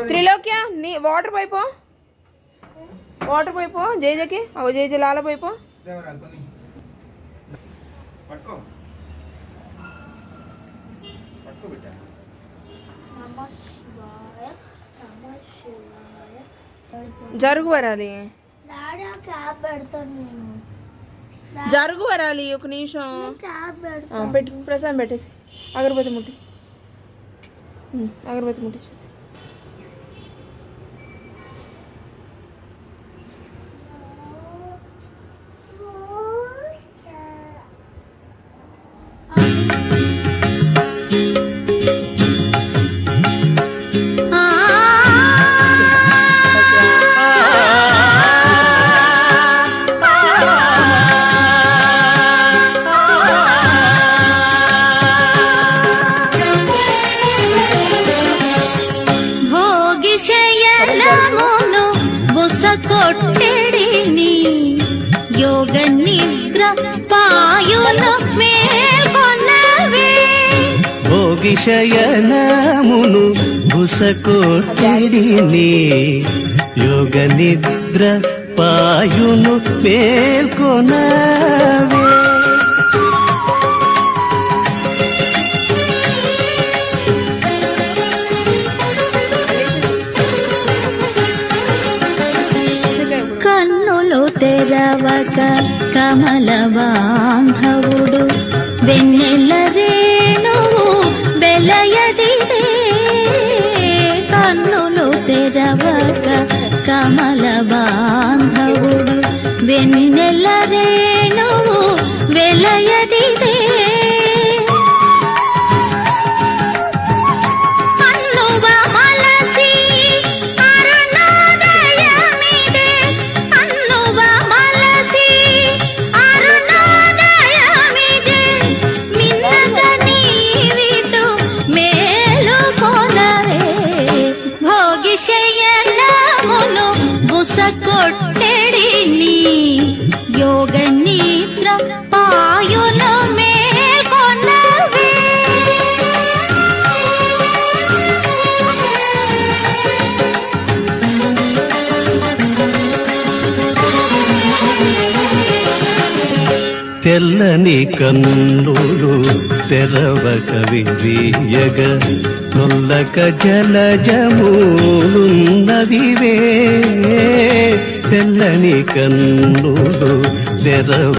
త్రిలోక్య నీ వాటర్ పైపో జేజేకి ఓ జేజే లాల పైపో జరుగు వరాలి జరుగు వరాలి ఒక నిమిషం పెట్టి ప్రసాదం పెట్టేసి అగరబత్తి ముట్టించేసి కొట్టెడిని యోగ నిద్ర పాయును మేల్కొనవే భోగి శయనమును బుసకొట్టెడిని యోగ నిద్ర పాయును మేల్కొనవే కన్నులు తెరవక కమల బాంధవుడు వెన్నెల రేణువు వెలయదిదే కన్నులు తెరవక కమల బాంధవుడు వెన్నెల రేణువు వెలయదిదే కొట్టెడిని యోగ నిద్ర పాయును మేల్కొనవే తెల్లని కన్నులు తెరవక వివియగ నొల్లక జలజములున్నవివే తెల్లని కన్నులు తెరవ